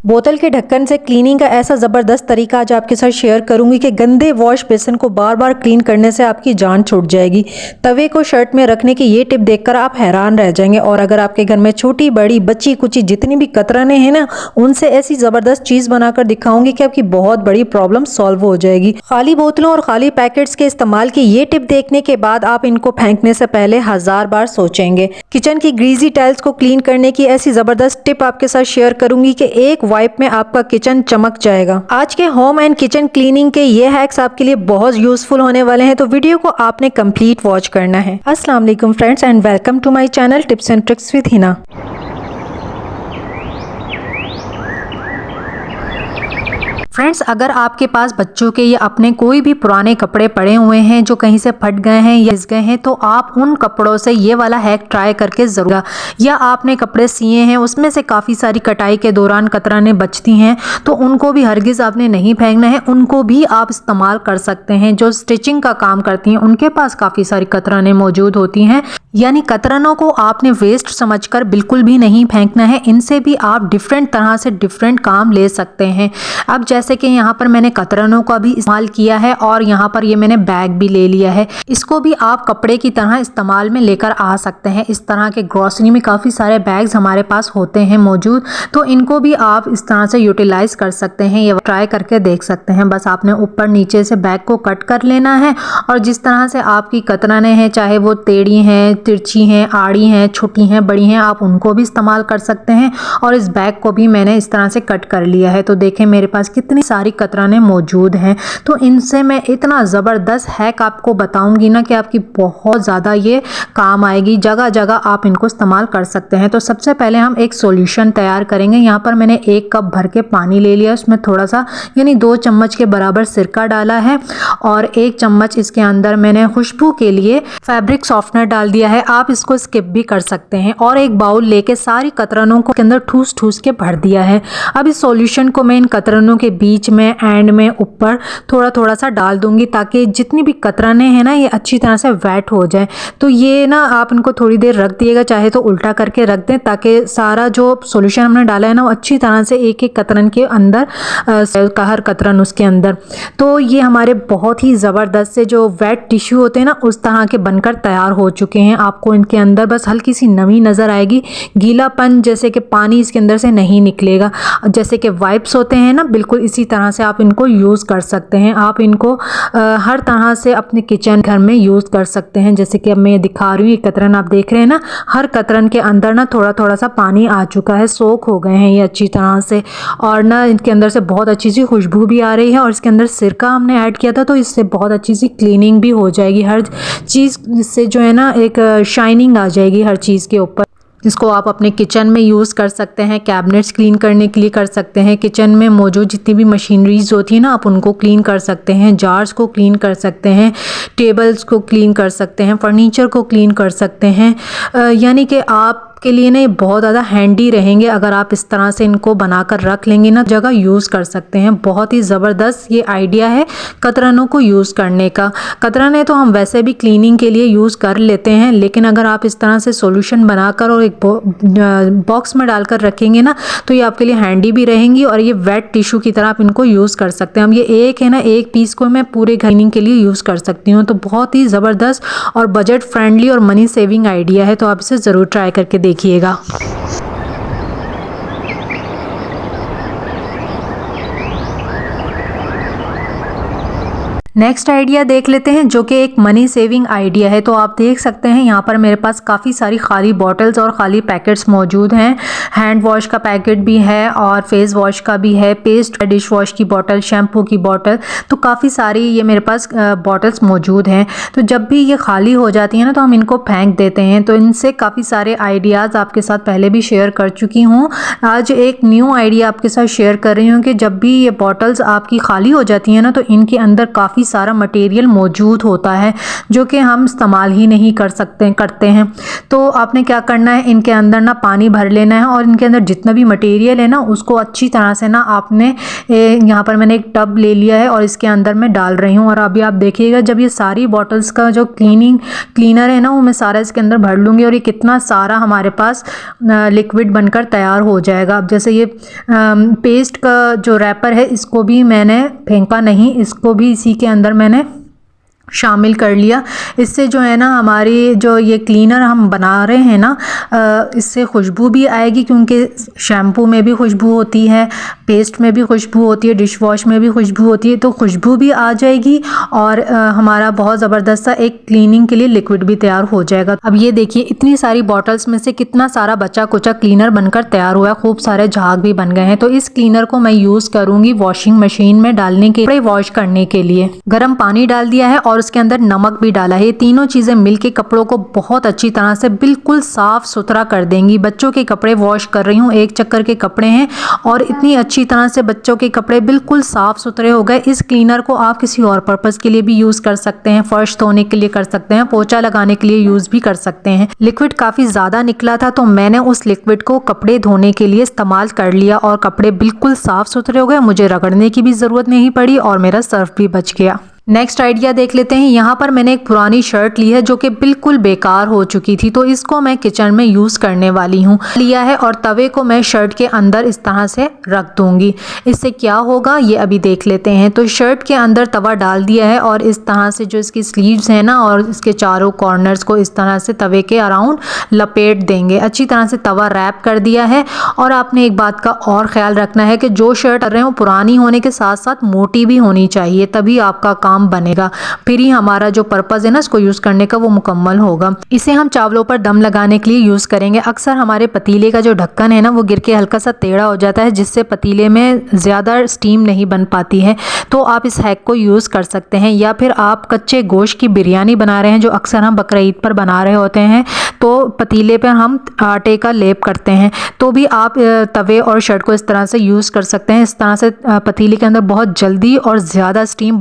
बोतल के ढक्कन से क्लीनिंग का ऐसा ज़बरदस्त तरीका आज आपके साथ शेयर करूंगी कि गंदे वॉश बेसिन को बार बार क्लीन करने से आपकी जान छूट जाएगी। तवे को शर्ट में रखने की ये टिप देखकर आप हैरान रह जाएंगे। और अगर आपके घर में छोटी बड़ी बच्ची कुची जितनी भी कतरने हैं ना, उनसे ऐसी ज़बरदस्त चीज़ बनाकर दिखाऊंगी कि आपकी बहुत बड़ी प्रॉब्लम सॉल्व हो जाएगी। खाली बोतलों और खाली पैकेट्स के इस्तेमाल की ये टिप देखने के बाद आप इनको फेंकने से पहले 1000 बार सोचेंगे। किचन की ग्रीजी टाइल्स को क्लीन करने की ऐसी ज़बरदस्त टिप आपके साथ शेयर करूंगी कि एक वाइप में आपका किचन चमक जाएगा। आज के होम एंड किचन क्लीनिंग के ये हैक्स आपके लिए बहुत यूजफुल होने वाले हैं, तो वीडियो को आपने कंप्लीट वॉच करना है। अस्सलाम वालेकुम friends and welcome to my channel tips and tricks with Hina. Friends, अगर आपके पास बच्चों के या अपने कोई भी पुराने कपड़े पड़े हुए हैं जो कहीं से फट गए हैं या घिस गए हैं, तो आप उन कपड़ों से ये वाला हैक ट्राई करके ज़रूर। या आपने कपड़े सिए हैं, उसमें से काफ़ी सारी कटाई के दौरान कतरनें बचती हैं, तो उनको भी हरगिज़ आपने नहीं फेंकना है, उनको भी आप इस्तेमाल कर सकते हैं। जो स्टिचिंग का काम करती हैं उनके पास काफ़ी सारी कतरनें मौजूद होती हैं, यानी कतरनों को आपने वेस्ट समझकर बिल्कुल भी नहीं फेंकना है। इनसे भी आप डिफरेंट तरह से डिफरेंट काम ले सकते हैं। अब जैसे कि यहाँ पर मैंने कतरनों का भी इस्तेमाल किया है और यहाँ पर ये मैंने बैग भी ले लिया है। इसको भी आप कपड़े की तरह इस्तेमाल में लेकर आ सकते हैं। इस तरह के ग्रॉसरी में काफ़ी सारे बैग्स हमारे पास होते हैं मौजूद, तो इनको भी आप इस तरह से यूटिलाइज कर सकते हैं। ये ट्राई करके देख सकते हैं। बस आपने ऊपर नीचे से बैग को कट कर लेना है और जिस तरह से आपकी कतरनें हैं, चाहे वो टेढ़ी हैं, तिरछी हैं, आड़ी हैं, छोटी हैं, बड़ी हैं, आप उनको भी इस्तेमाल कर सकते हैं। और इस बैग को भी मैंने इस तरह से कट कर लिया है। तो देखें मेरे पास कितनी सारी कतरनें मौजूद हैं। तो इनसे मैं इतना ज़बरदस्त हैक आपको बताऊंगी ना कि आपकी बहुत ज़्यादा ये काम आएगी। जगह जगह आप इनको इस्तेमाल कर सकते हैं। तो सबसे पहले हम एक सॉल्यूशन तैयार करेंगे। यहाँ पर मैंने 1 कप भर के पानी ले लिया, उसमें थोड़ा सा यानी 2 चम्मच के बराबर सिरका डाला है और 1 चम्मच इसके अंदर मैंने खुशबू के लिए फैब्रिक सॉफ्टनर डाल दिया है। आप इसको स्किप भी कर सकते हैं। और एक बाउल लेके सारी कतरनों को के अंदर ठूस ठूस के भर दिया है। अब इस सॉल्यूशन को मैं इन कतरनों के बीच में, एंड में, ऊपर थोड़ा थोड़ा सा डाल दूंगी ताकि जितनी भी कतरनें हैं ना, ये अच्छी तरह से वेट हो जाए। तो ये ना आप इनको थोड़ी देर रख दिएगा, चाहे तो उल्टा करके रख दें ताकि सारा जो सॉल्यूशन हमने डाला है ना, वो अच्छी तरह से एक एक कतरन के अंदर हर कतरन उसके अंदर। तो ये हमारे बहुत ही ज़बरदस्त से जो वेट टिश्यू होते हैं ना, उस तरह के बनकर तैयार हो चुके हैं। आपको इनके अंदर बस हल्की सी नमी नज़र आएगी, गीलापन जैसे कि पानी इसके अंदर से नहीं निकलेगा। जैसे कि वाइप्स होते हैं ना, बिल्कुल इसी तरह से आप इनको यूज़ कर सकते हैं। आप इनको हर तरह से अपने किचन घर में यूज़ कर सकते हैं। जैसे कि अब मैं दिखा रही हूँ, ये कतरन आप देख रहे हैं ना, हर कतरन के अंदर ना थोड़ा थोड़ा सा पानी आ चुका है, सोख हो गए हैं ये अच्छी तरह से। और ना इनके अंदर से बहुत अच्छी सी खुशबू भी आ रही है और इसके अंदर सिरका हमने ऐड किया था, तो इससे बहुत अच्छी सी क्लीनिंग भी हो जाएगी। हर चीज़ से जो है ना एक शाइनिंग आ जाएगी हर चीज़ के ऊपर। इसको आप अपने किचन में यूज़ कर सकते हैं, कैबिनेट्स क्लीन करने के लिए कर सकते हैं, किचन में मौजूद जितनी भी मशीनरीज होती है ना, आप उनको क्लीन कर सकते हैं, जार्स को क्लीन कर सकते हैं, टेबल्स को क्लीन कर सकते हैं, फर्नीचर को क्लीन कर सकते हैं। यानी कि आप के लिए ना ये बहुत ज़्यादा हैंडी रहेंगे। अगर आप इस तरह से इनको बनाकर रख लेंगे ना, जगह यूज़ कर सकते हैं। बहुत ही ज़बरदस्त ये आइडिया है कतरनों को यूज़ करने का। कतरनें तो हम वैसे भी क्लीनिंग के लिए यूज़ कर लेते हैं, लेकिन अगर आप इस तरह से सॉल्यूशन बनाकर और एक बॉक्स में डालकर रखेंगे ना, तो ये आपके लिए हैंडी भी रहेंगी और ये वेट टिश्यू की तरह आप इनको यूज़ कर सकते हैं। अब ये एक है ना, एक पीस को मैं पूरे क्लीनिंग के लिए यूज़ कर सकती हूँ। तो बहुत ही ज़बरदस्त और बजट फ्रेंडली और मनी सेविंग आइडिया है। तो आप इसे ज़रूर ट्राई करके देखिएगा। नेक्स्ट आइडिया देख लेते हैं, जो कि एक मनी सेविंग आइडिया है। तो आप देख सकते हैं यहाँ पर मेरे पास काफ़ी सारी खाली बॉटल्स और खाली पैकेट्स मौजूद हैं। हैंड वॉश का पैकेट भी है और फेस वॉश का भी है, पेस्ट, डिश वॉश की बोतल, शैम्पू की बोतल, तो काफ़ी सारी ये मेरे पास बॉटल्स मौजूद हैं। तो जब भी ये खाली हो जाती हैं ना, तो हम इनको फेंक देते हैं। तो इनसे काफ़ी सारे आइडियाज़ आपके साथ पहले भी शेयर कर चुकी हूँ। आज एक न्यू आइडिया आपके साथ शेयर कर रही हूँ कि जब भी ये बॉटल्स आपकी खाली हो जाती हैं ना, तो इनके अंदर काफ़ी सारा मटेरियल मौजूद होता है जो कि हम इस्तेमाल ही नहीं करते हैं। तो आपने क्या करना है, इनके अंदर ना पानी भर लेना है और इनके अंदर जितना भी मटेरियल है ना उसको अच्छी तरह से ना आपने यहाँ पर मैंने एक टब ले लिया है और इसके अंदर मैं डाल रही हूँ। और अभी आप देखिएगा जब ये सारी बॉटल्स का जो क्लीनर है ना वो मैं सारा इसके अंदर भर लूँगी और ये कितना सारा हमारे पास लिक्विड बनकर तैयार हो जाएगा। अब जैसे ये पेस्ट का जो रैपर है इसको भी मैंने फेंका नहीं, इसको भी इसी के अंदर मैंने शामिल कर लिया। इससे जो है ना हमारी जो ये क्लीनर हम बना रहे हैं ना इससे खुशबू भी आएगी, क्योंकि शैम्पू में भी खुशबू होती है, पेस्ट में भी खुशबू होती है, डिश वॉश में भी खुशबू होती है, तो खुशबू भी आ जाएगी और हमारा बहुत ज़बरदस्त सा एक क्लीनिंग के लिए लिक्विड भी तैयार हो जाएगा। अब ये देखिए इतनी सारी बॉटल्स में से कितना सारा बचा कुचा क्लीनर बनकर तैयार हुआ है, खूब सारे झाग भी बन गए हैं। तो इस क्लीनर को मैं यूज़ करूँगी वॉशिंग मशीन में डालने के लिए, वॉश करने के लिए। गर्म पानी डाल दिया है और उसके अंदर नमक भी डाला है। ये तीनों चीज़ें मिलके कपड़ों को बहुत अच्छी तरह से बिल्कुल साफ सुथरा कर देंगी। बच्चों के कपड़े वॉश कर रही हूँ, 1 चक्कर के कपड़े हैं और इतनी अच्छी तरह से बच्चों के कपड़े बिल्कुल साफ सुथरे हो गए। इस क्लीनर को आप किसी और पर्पज़ के लिए भी यूज़ कर सकते हैं, फर्श धोने के लिए कर सकते हैं, पोछा लगाने के लिए यूज़ भी कर सकते हैं। लिक्विड काफ़ी ज़्यादा निकला था तो मैंने उस लिक्विड को कपड़े धोने के लिए इस्तेमाल कर लिया और कपड़े बिल्कुल साफ सुथरे हो गए, मुझे रगड़ने की भी ज़रूरत नहीं पड़ी और मेरा सर्फ भी बच गया। नेक्स्ट आइडिया देख लेते हैं। यहाँ पर मैंने एक पुरानी शर्ट ली है जो कि बिल्कुल बेकार हो चुकी थी, तो इसको मैं किचन में यूज़ करने वाली हूँ। लिया है और तवे को मैं शर्ट के अंदर इस तरह से रख दूँगी। इससे क्या होगा ये अभी देख लेते हैं। तो शर्ट के अंदर तवा डाल दिया है और इस तरह से जो इसकी स्लीव्स हैं ना और इसके चारों कॉर्नर्स को इस तरह से तवे के अराउंड लपेट देंगे। अच्छी तरह से तवा रैप कर दिया है। और आपने एक बात का और ख्याल रखना है कि जो शर्ट कर रहे हो पुरानी होने के साथ साथ मोटी भी होनी चाहिए, तभी आपका काम बनेगा, फिर ही हमारा जो पर्पस है ना इसको यूज करने का वो मुकम्मल होगा। इसे हम चावलों पर दम लगाने के लिए यूज करेंगे। अक्सर हमारे पतीले का जो ढक्कन है ना वो गिर के हल्का सा टेढ़ा हो जाता है, जिससे पतीले में ज़्यादा स्टीम नहीं बन पाती है। तो आप इस हैक को यूज़ कर सकते हैं। या फिर आप कच्चे गोश्त की बिरयानी बना रहे हैं जो अक्सर हम बकरा ईद पर बना रहे होते हैं, तो पतीले पर हम आटे का लेप करते हैं, तो भी आप तवे और शर्ट को इस तरह से यूज़ कर सकते हैं। इस तरह से पतीले के अंदर बहुत जल्दी और ज़्यादा स्टीम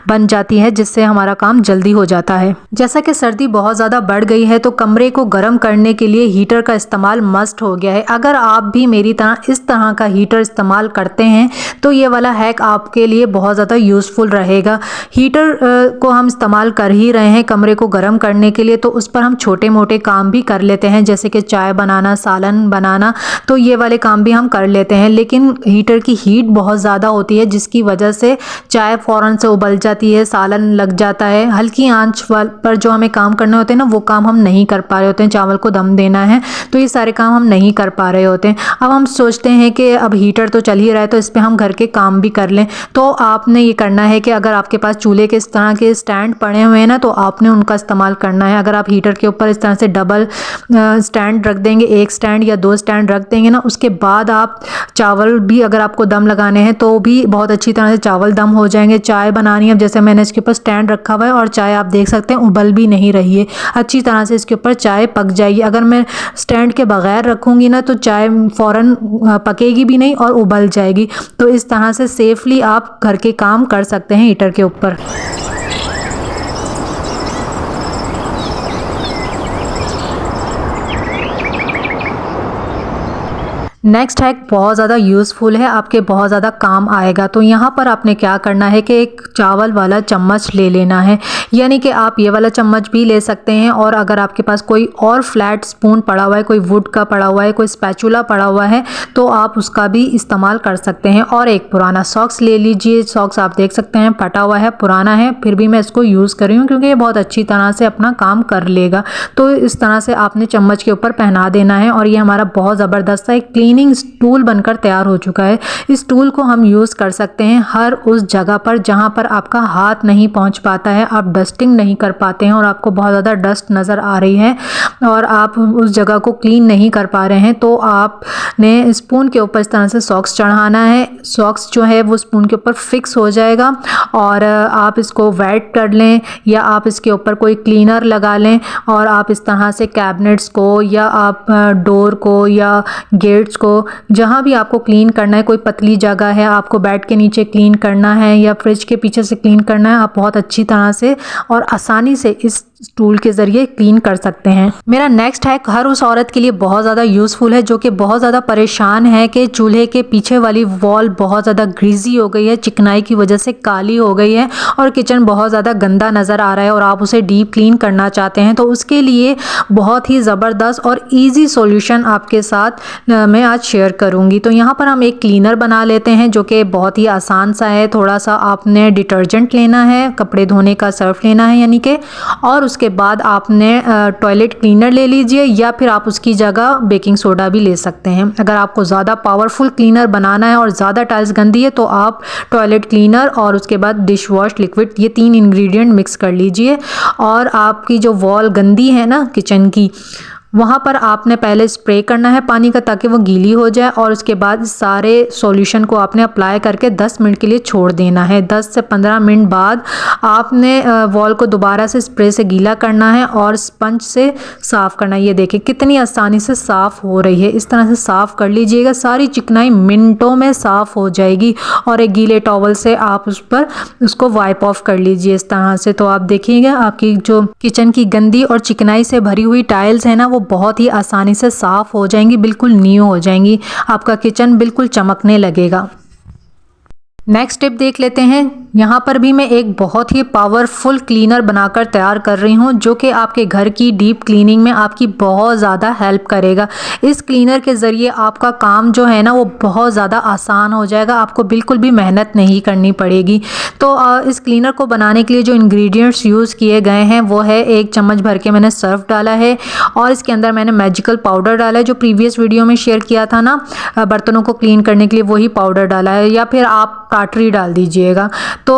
बन जाती है, जिससे हमारा काम जल्दी हो जाता है। जैसा कि सर्दी बहुत ज़्यादा बढ़ गई है तो कमरे को गर्म करने के लिए हीटर का इस्तेमाल मस्ट हो गया है। अगर आप भी मेरी तरह इस तरह का हीटर इस्तेमाल करते हैं तो ये वाला हैक आपके लिए बहुत ज़्यादा यूज़फुल रहेगा। हीटर को हम इस्तेमाल कर ही रहे हैं कमरे को गर्म करने के लिए, तो उस पर हम छोटे मोटे काम भी कर लेते हैं, जैसे कि चाय बनाना, सालन बनाना, तो ये वाले काम भी हम कर लेते हैं। लेकिन हीटर की हीट बहुत ज़्यादा होती है जिसकी वजह से चाय फ़ौरन से उबल जाती है, सालन लग जाता है। हल्की आंच पर जो हमें काम करने होते हैं ना वो काम हम नहीं कर पा रहे होते हैं। चावल को दम देना है तो ये सारे काम हम नहीं कर पा रहे होते हैं। अब हम सोचते हैं कि अब हीटर तो चल ही रहा है तो इस पर हम घर के काम भी कर लें। तो आपने ये करना है कि अगर आपके पास चूल्हे के इस तरह के स्टैंड पड़े हुए हैं ना तो आपने उनका इस्तेमाल करना है। अगर आप हीटर के ऊपर इस तरह से डबल स्टैंड रख देंगे, 1 स्टैंड या 2 स्टैंड रख देंगे ना, उसके बाद आप चावल भी अगर आपको दम लगाने हैं तो भी बहुत अच्छी तरह से चावल दम हो जाएंगे। चाय बनानी है, अब जैसे मैंने इसके ऊपर स्टैंड रखा हुआ है और चाय आप देख सकते हैं उबल भी नहीं रही है, अच्छी तरह से इसके ऊपर चाय पक जाएगी। अगर मैं स्टैंड के बगैर रखूँगी ना तो चाय फ़ौरन पकेगी भी नहीं और उबल जाएगी। तो इस तरह से सेफली आप घर के काम कर सकते हैं हीटर के ऊपर। नेक्स्ट हैक बहुत ज़्यादा यूज़फुल है, आपके बहुत ज़्यादा काम आएगा। तो यहाँ पर आपने क्या करना है कि एक चावल वाला चम्मच ले लेना है, यानी कि आप ये वाला चम्मच भी ले सकते हैं और अगर आपके पास कोई और फ्लैट स्पून पड़ा हुआ है, कोई वुड का पड़ा हुआ है, कोई स्पैचुला पड़ा हुआ है तो आप उसका भी इस्तेमाल कर सकते हैं। और एक पुराना सॉक्स ले लीजिए। सॉक्स आप देख सकते हैं फटा हुआ है, पुराना है, फिर भी मैं इसको यूज़ कर रही हूँ क्योंकि ये बहुत अच्छी तरह से अपना काम कर लेगा। तो इस तरह से आपने चम्मच के ऊपर पहना देना है और ये हमारा बहुत ज़बरदस्त एक क्लीनिंग टूल बनकर तैयार हो चुका है। इस टूल को हम यूज़ कर सकते हैं हर उस जगह पर जहां पर आपका हाथ नहीं पहुंच पाता है, आप डस्टिंग नहीं कर पाते हैं और आपको बहुत ज़्यादा डस्ट नज़र आ रही है और आप उस जगह को क्लीन नहीं कर पा रहे हैं, तो आपने स्पून के ऊपर इस तरह से सॉक्स चढ़ाना है। सॉक्स जो है वो स्पून के ऊपर फिक्स हो जाएगा और आप इसको वेट कर लें या आप इसके ऊपर कोई क्लीनर लगा लें और आप इस तरह से कैबिनेट्स को या आप डोर को या गेट्स को जहाँ भी आपको क्लीन करना है, कोई पतली जगह है, आपको बेड के नीचे क्लीन करना है या फ्रिज के पीछे से क्लीन करना है, आप बहुत अच्छी तरह से और आसानी से इस टूल के ज़रिए क्लीन कर सकते हैं। मेरा नेक्स्ट हैक हर उस औरत के लिए बहुत ज़्यादा यूज़फुल है जो कि बहुत ज़्यादा परेशान है कि चूल्हे के पीछे वाली वॉल बहुत ज़्यादा ग्रीजी हो गई है, चिकनाई की वजह से काली हो गई है और किचन बहुत ज़्यादा गंदा नज़र आ रहा है और आप उसे डीप क्लीन करना चाहते हैं। तो उसके लिए बहुत ही ज़बरदस्त और ईजी सॉल्यूशन आपके साथ मैं आज शेयर करूँगी। तो यहाँ पर हम एक क्लीनर बना लेते हैं जो कि बहुत ही आसान सा है। थोड़ा सा आपने डिटर्जेंट लेना है, कपड़े धोने का सर्फ लेना है यानी कि, और उसके बाद आपने टॉयलेट क्लीनर ले लीजिए या फिर आप उसकी जगह बेकिंग सोडा भी ले सकते हैं। अगर आपको ज़्यादा पावरफुल क्लीनर बनाना है और ज़्यादा टाइल्स गंदी है तो आप टॉयलेट क्लीनर और उसके बाद डिश वॉश लिक्विड, ये 3 इंग्रेडिएंट मिक्स कर लीजिए। और आपकी जो वॉल गंदी है ना किचन की, वहाँ पर आपने पहले स्प्रे करना है पानी का ताकि वो गीली हो जाए और उसके बाद इस सारे सॉल्यूशन को आपने अप्लाई करके 10 मिनट के लिए छोड़ देना है। 10 से 15 मिनट बाद आपने वॉल को दोबारा से स्प्रे से गीला करना है और स्पंज से साफ़ करना है। ये देखिए कितनी आसानी से साफ़ हो रही है। इस तरह से साफ़ कर लीजिएगा, सारी चिकनाई मिनटों में साफ़ हो जाएगी और एक गीले टॉवल से आप उस पर उसको वाइप ऑफ कर लीजिए इस तरह से। तो आप देखिएगा आपकी जो किचन की गंदी और चिकनाई से भरी हुई टाइल्स है ना, वो बहुत ही आसानी से साफ हो जाएंगी, बिल्कुल न्यू हो जाएंगी। आपका किचन बिल्कुल चमकने लगेगा। नेक्स्ट टिप देख लेते हैं। यहाँ पर भी मैं एक बहुत ही पावरफुल क्लीनर बनाकर तैयार कर रही हूँ जो कि आपके घर की डीप क्लीनिंग में आपकी बहुत ज़्यादा हेल्प करेगा। इस क्लीनर के ज़रिए आपका काम जो है ना वो बहुत ज़्यादा आसान हो जाएगा, आपको बिल्कुल भी मेहनत नहीं करनी पड़ेगी। तो इस क्लीनर को बनाने के लिए जो इंग्रेडिएंट्स यूज़ किए गए हैं वो है 1 चम्मच भर के मैंने सर्फ डाला है और इसके अंदर मैंने मैजिकल पाउडर डाला है जो प्रीवियस वीडियो में शेयर किया था ना बर्तनों को क्लीन करने के लिए, वही पाउडर डाला है, या फिर आप टाटरी डाल दीजिएगा। तो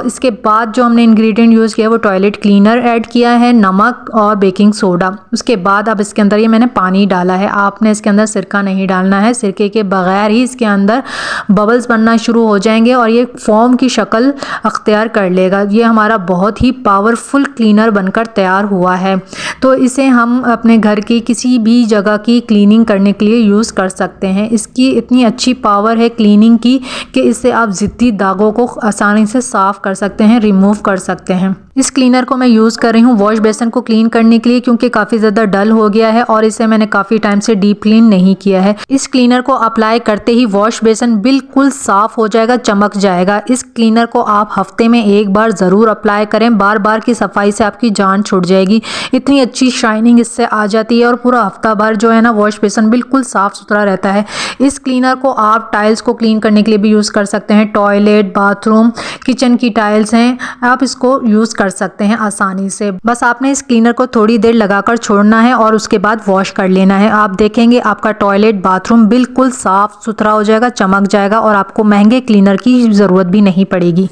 इसके बाद जो हमने इंग्रेडिएंट यूज़ किया वो टॉयलेट क्लीनर ऐड किया है, नमक और बेकिंग सोडा। उसके बाद अब इसके अंदर ये मैंने पानी डाला है। आपने इसके अंदर सिरका नहीं डालना है, सिरके के बगैर ही इसके अंदर बबल्स बनना शुरू हो जाएंगे और ये फोम की शक्ल अख्तियार कर लेगा। ये हमारा बहुत ही पावरफुल क्लीनर बनकर तैयार हुआ है। तो इसे हम अपने घर की किसी भी जगह की क्लीनिंग करने के लिए यूज़ कर सकते हैं। इसकी इतनी अच्छी पावर है क्लीनिंग की कि इससे आप ज़िद्दी दागों को आसानी से साफ़ कर सकते हैं, रिमूव कर सकते हैं। इस क्लीनर को मैं यूज़ कर रही हूँ वॉश बेसन को क्लीन करने के लिए क्योंकि काफ़ी ज़्यादा डल हो गया है और इसे मैंने काफ़ी टाइम से डीप क्लीन नहीं किया है। इस क्लीनर को अप्लाई करते ही वॉश बेसन बिल्कुल साफ़ हो जाएगा, चमक जाएगा। इस क्लीनर को आप हफ्ते में 1 बार ज़रूर अप्लाई करें, बार बार की सफाई से आपकी जान छूट जाएगी। इतनी अच्छी शाइनिंग इससे आ जाती है और पूरा हफ्ता भर जो है ना वॉश बेसन बिल्कुल साफ़ सुथरा रहता है। इस क्लीनर को आप टाइल्स को क्लीन करने के लिए भी यूज़ कर सकते हैं। टॉयलेट, बाथरूम, किचन की टाइल्स हैं, आप इसको यूज़ कर सकते हैं आसानी से। बस आपने इस क्लीनर को थोड़ी देर लगाकर छोड़ना है और उसके बाद वॉश कर लेना है। आप देखेंगे आपका टॉयलेट, बाथरूम बिल्कुल साफ़ सुथरा हो जाएगा, चमक जाएगा और आपको महंगे क्लीनर की ज़रूरत भी नहीं पड़ेगी।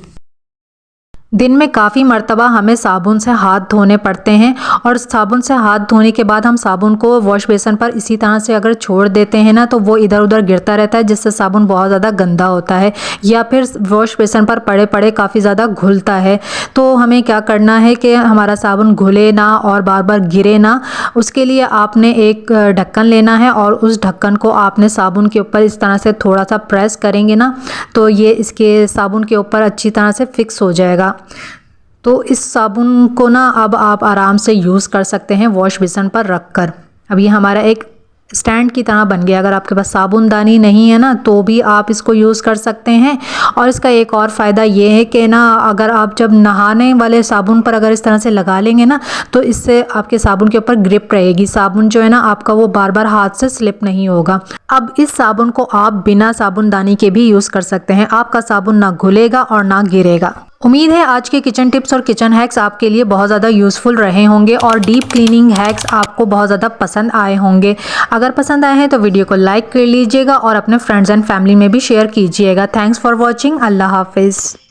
दिन में काफ़ी मर्तबा हमें साबुन से हाथ धोने पड़ते हैं और साबुन से हाथ धोने के बाद हम साबुन को वॉश बेसन पर इसी तरह से अगर छोड़ देते हैं ना तो वो इधर उधर गिरता रहता है जिससे साबुन बहुत ज़्यादा गंदा होता है या फिर वॉश बेसन पर पड़े पड़े काफ़ी ज़्यादा घुलता है। तो हमें क्या करना है कि हमारा साबुन घुले ना और बार बार गिरे ना, उसके लिए आपने एक ढक्कन लेना है और उस ढक्कन को आपने साबुन के ऊपर इस तरह से थोड़ा सा प्रेस करेंगे ना तो ये इसके साबुन के ऊपर अच्छी तरह से फिक्स हो जाएगा। तो इस साबुन को ना अब आप आराम से यूज़ कर सकते हैं वॉश बेसन पर रख कर। अब ये हमारा एक स्टैंड की तरह बन गया। अगर आपके पास साबुनदानी नहीं है ना तो भी आप इसको यूज़ कर सकते हैं। और इसका एक और फ़ायदा ये है कि ना अगर आप जब नहाने वाले साबुन पर अगर इस तरह से लगा लेंगे ना तो इससे आपके साबुन के ऊपर ग्रिप रहेगी, साबुन जो है ना आपका वो बार बार हाथ से स्लिप नहीं होगा। अब इस साबुन को आप बिना साबुनदानी के भी यूज़ कर सकते हैं, आपका साबुन ना घुलेगा और ना गिरेगा। उम्मीद है आज के किचन टिप्स और किचन हैक्स आपके लिए बहुत ज़्यादा यूज़फुल रहे होंगे और डीप क्लीनिंग हैक्स आपको बहुत ज़्यादा पसंद आए होंगे। अगर पसंद आए हैं तो वीडियो को लाइक कर लीजिएगा और अपने फ्रेंड्स एंड फैमिली में भी शेयर कीजिएगा। Thanks for watching. अल्लाह हाफिज़।